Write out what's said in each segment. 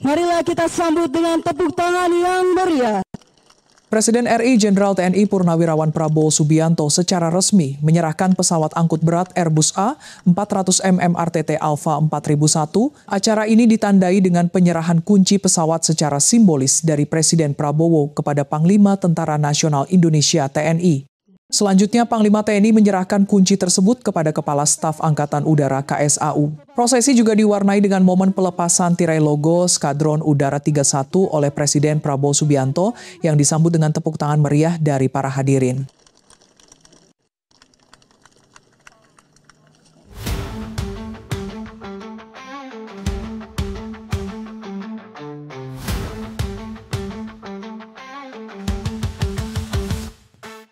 Marilah kita sambut dengan tepuk tangan yang meriah. Presiden RI Jenderal TNI Purnawirawan Prabowo Subianto secara resmi menyerahkan pesawat angkut berat Airbus A 400mm RTT Alpha 4001. Acara ini ditandai dengan penyerahan kunci pesawat secara simbolis dari Presiden Prabowo kepada Panglima Tentara Nasional Indonesia TNI. Selanjutnya, Panglima TNI menyerahkan kunci tersebut kepada Kepala Staf Angkatan Udara KSAU. Prosesi juga diwarnai dengan momen pelepasan tirai logo Skadron Udara 31 oleh Presiden Prabowo Subianto yang disambut dengan tepuk tangan meriah dari para hadirin.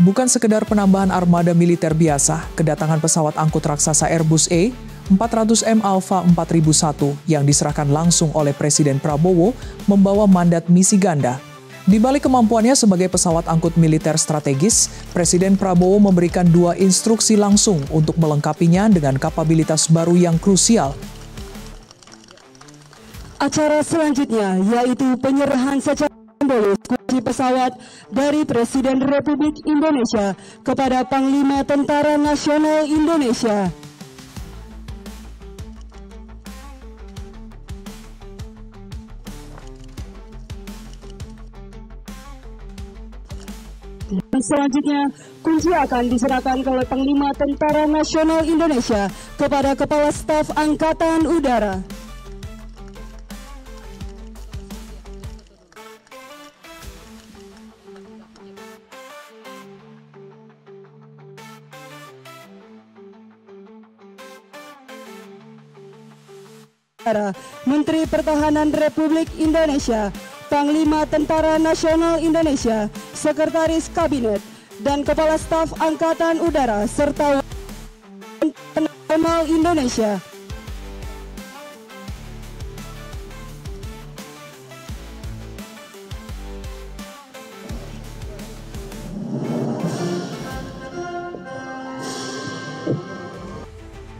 Bukan sekedar penambahan armada militer biasa, kedatangan pesawat angkut raksasa Airbus A 400M Alpha 4001 yang diserahkan langsung oleh Presiden Prabowo membawa mandat misi ganda. Di balik kemampuannya sebagai pesawat angkut militer strategis, Presiden Prabowo memberikan 2 instruksi langsung untuk melengkapinya dengan kapabilitas baru yang krusial. Acara selanjutnya yaitu penyerahan secara simbolis kunci pesawat dari Presiden Republik Indonesia kepada Panglima Tentara Nasional Indonesia. Dan selanjutnya, kunci akan diserahkan oleh Panglima Tentara Nasional Indonesia kepada Kepala Staf Angkatan Udara. Menteri Pertahanan Republik Indonesia, Panglima Tentara Nasional Indonesia, Sekretaris Kabinet, dan Kepala Staf Angkatan Udara, serta Nasional Indonesia.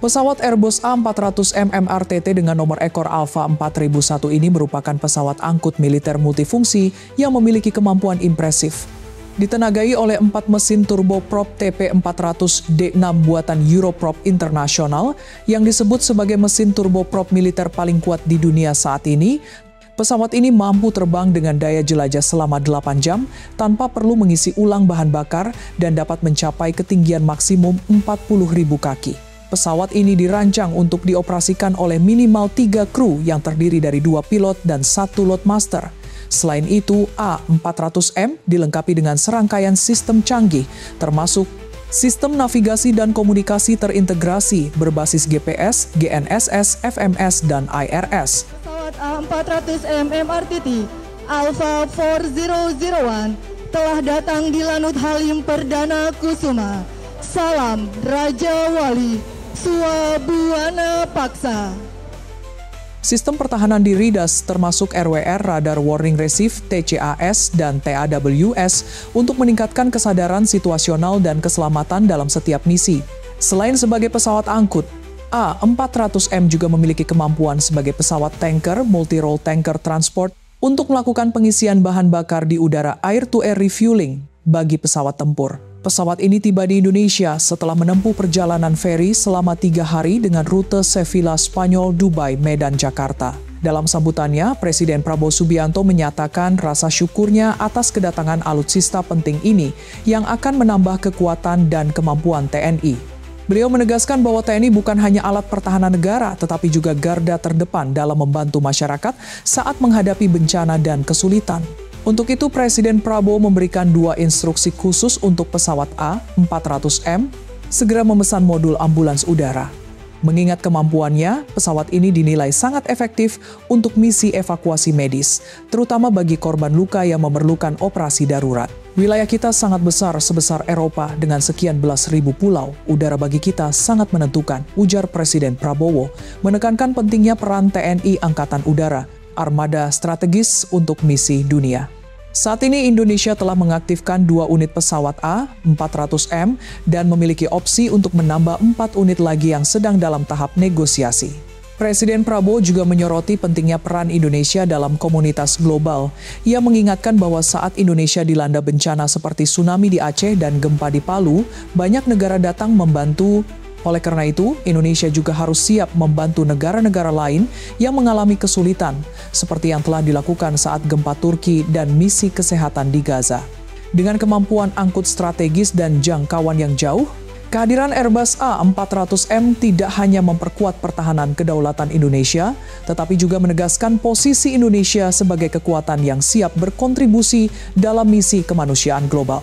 Pesawat Airbus A400M RTT dengan nomor ekor Alpha 4001 ini merupakan pesawat angkut militer multifungsi yang memiliki kemampuan impresif. Ditenagai oleh 4 mesin turboprop TP400D6 buatan Europrop International yang disebut sebagai mesin turboprop militer paling kuat di dunia saat ini, pesawat ini mampu terbang dengan daya jelajah selama 8 jam tanpa perlu mengisi ulang bahan bakar dan dapat mencapai ketinggian maksimum 40.000 kaki. Pesawat ini dirancang untuk dioperasikan oleh minimal 3 kru yang terdiri dari 2 pilot dan 1 loadmaster. Selain itu, A400M dilengkapi dengan serangkaian sistem canggih, termasuk sistem navigasi dan komunikasi terintegrasi berbasis GPS, GNSS, FMS, dan IRS. Pesawat A400M MRTT Alpha 4001 telah datang di Lanut Halim Perdana Kusuma. Salam Raja Wali Swabuana Paksa. Sistem pertahanan diri DAS termasuk RWR, Radar Warning Receive, TCAS, dan TAWS untuk meningkatkan kesadaran situasional dan keselamatan dalam setiap misi. Selain sebagai pesawat angkut, A400M juga memiliki kemampuan sebagai pesawat tanker multi-role tanker transport untuk melakukan pengisian bahan bakar di udara air-to-air refueling bagi pesawat tempur. Pesawat ini tiba di Indonesia setelah menempuh perjalanan feri selama 3 hari dengan rute Sevilla, Spanyol, Dubai, Medan, Jakarta. Dalam sambutannya, Presiden Prabowo Subianto menyatakan rasa syukurnya atas kedatangan alutsista penting ini yang akan menambah kekuatan dan kemampuan TNI. Beliau menegaskan bahwa TNI bukan hanya alat pertahanan negara, tetapi juga garda terdepan dalam membantu masyarakat saat menghadapi bencana dan kesulitan. Untuk itu, Presiden Prabowo memberikan 2 instruksi khusus untuk pesawat A400M, segera memesan modul ambulans udara. Mengingat kemampuannya, pesawat ini dinilai sangat efektif untuk misi evakuasi medis, terutama bagi korban luka yang memerlukan operasi darurat. Wilayah kita sangat besar sebesar Eropa dengan sekian belas ribu pulau. Udara bagi kita sangat menentukan, ujar Presiden Prabowo, menekankan pentingnya peran TNI Angkatan Udara, armada strategis untuk misi dunia. Saat ini Indonesia telah mengaktifkan 2 unit pesawat A400M dan memiliki opsi untuk menambah 4 unit lagi yang sedang dalam tahap negosiasi. Presiden Prabowo juga menyoroti pentingnya peran Indonesia dalam komunitas global. Ia mengingatkan bahwa saat Indonesia dilanda bencana seperti tsunami di Aceh dan gempa di Palu, banyak negara datang membantu. Oleh karena itu, Indonesia juga harus siap membantu negara-negara lain yang mengalami kesulitan, seperti yang telah dilakukan saat gempa Turki dan misi kesehatan di Gaza. Dengan kemampuan angkut strategis dan jangkauan yang jauh, kehadiran Airbus A400M tidak hanya memperkuat pertahanan kedaulatan Indonesia, tetapi juga menegaskan posisi Indonesia sebagai kekuatan yang siap berkontribusi dalam misi kemanusiaan global.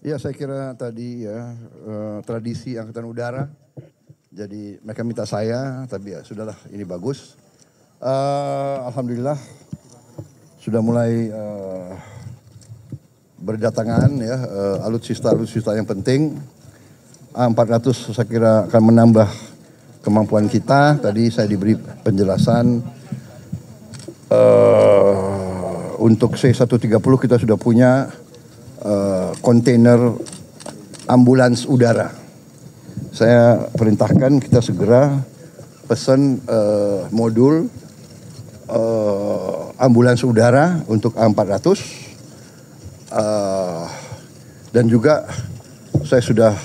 Ya, saya kira tadi ya tradisi Angkatan Udara. Jadi mereka minta saya, tapi ya sudahlah, ini bagus. Alhamdulillah sudah mulai berdatangan ya alutsista yang penting. A400 saya kira akan menambah kemampuan kita. Tadi saya diberi penjelasan untuk C-130 kita sudah punya kontainer ambulans udara. Saya perintahkan kita segera pesan modul ambulans udara untuk A400 dan juga saya sudah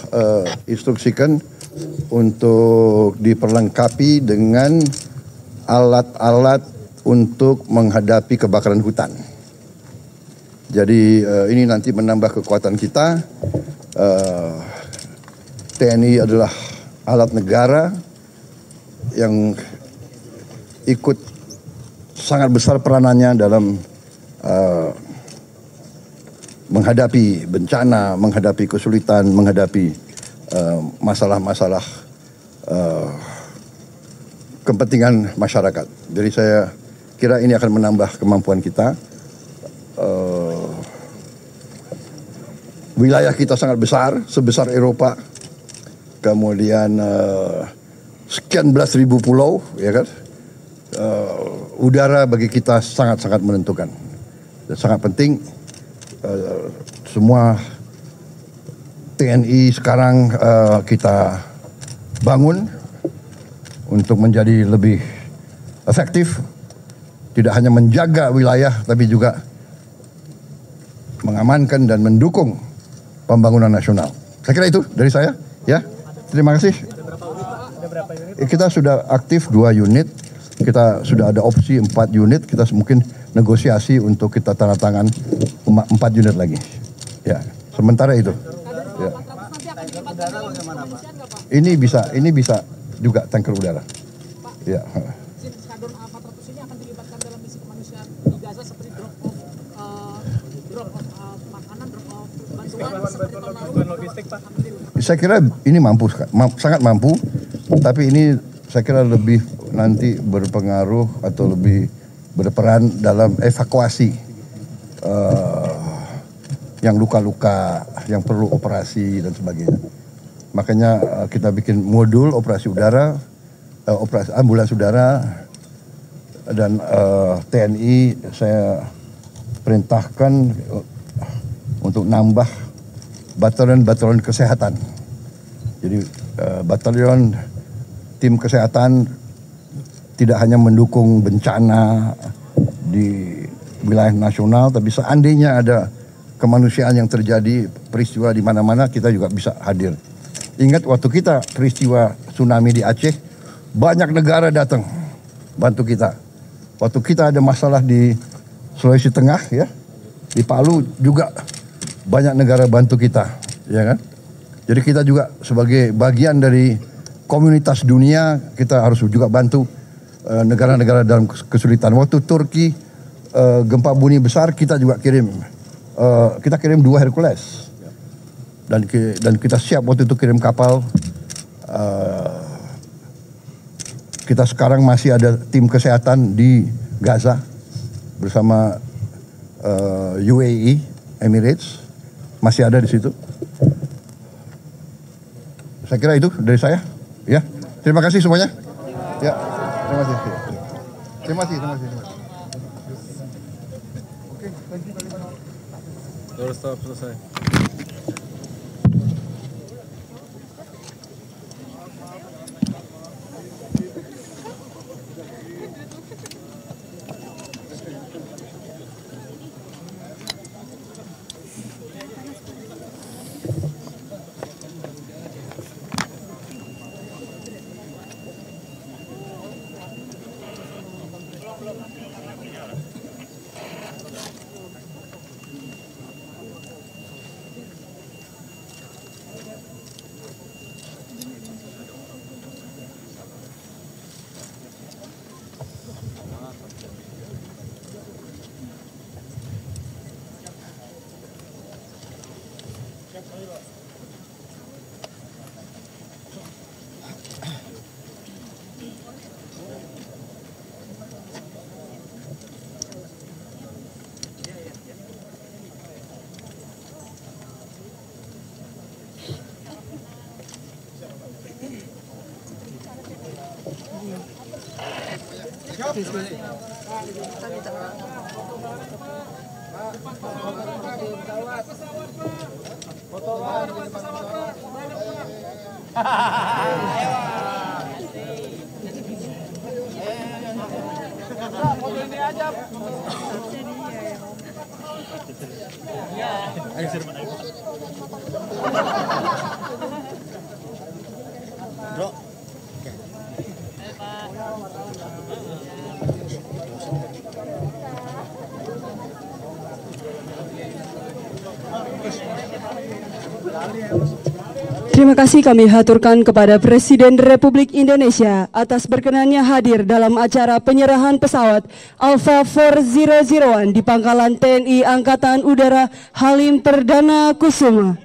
instruksikan untuk diperlengkapi dengan alat-alat untuk menghadapi kebakaran hutan. Jadi ini nanti menambah kekuatan kita. TNI adalah alat negara yang ikut sangat besar peranannya dalam menghadapi bencana, menghadapi kesulitan, menghadapi masalah-masalah kepentingan masyarakat. Jadi saya kira ini akan menambah kemampuan kita. Wilayah kita sangat besar, sebesar Eropa. Kemudian sekian belas ribu pulau, ya kan? Udara bagi kita sangat-sangat menentukan dan sangat penting. semua TNI sekarang kita bangun untuk menjadi lebih efektif, tidak hanya menjaga wilayah tapi juga mengamankan dan mendukung pembangunan nasional. Saya kira itu dari saya, ya. Terima kasih. Kita sudah aktif 2 unit, kita sudah ada opsi 4 unit, kita mungkin negosiasi untuk kita tanda tangan 4 unit lagi. Ya, sementara itu. Ya. Ini bisa juga tanker udara. Ya. Skadron A400 ini akan dilibatkan dalam misi kemanusiaan di Gaza seperti drop off makanan, drop off bantuan seperti tahun lalu. Logistik, Pak. Saya kira ini mampu, sangat mampu, tapi ini saya kira lebih nanti berpengaruh atau lebih berperan dalam evakuasi yang luka-luka, yang perlu operasi dan sebagainya. Makanya kita bikin modul operasi udara, operasi ambulans udara, dan TNI saya perintahkan untuk nambah batalion kesehatan. Jadi batalion tim kesehatan tidak hanya mendukung bencana di wilayah nasional, tapi seandainya ada kemanusiaan yang terjadi, peristiwa di mana-mana, kita juga bisa hadir. Ingat waktu kita peristiwa tsunami di Aceh, banyak negara datang bantu kita. Waktu kita ada masalah di Sulawesi Tengah, ya, di Palu juga banyak negara bantu kita, ya kan? Jadi kita juga sebagai bagian dari komunitas dunia, kita harus juga bantu negara-negara dalam kesulitan. Waktu Turki gempa bumi besar, kita juga kirim 2 Hercules, dan kita siap waktu itu kirim kapal. Kita sekarang masih ada tim kesehatan di Gaza bersama UAE, Emirates, masih ada di situ. Saya kira itu dari saya. Ya, terima kasih semuanya. Ya, terima kasih. Terima kasih. Oke, thank you very much. Stop, selesai. Terima kasih kami haturkan kepada Presiden Republik Indonesia atas berkenannya hadir dalam acara penyerahan pesawat Alpha 400 di Pangkalan TNI Angkatan Udara Halim Perdana Kusuma.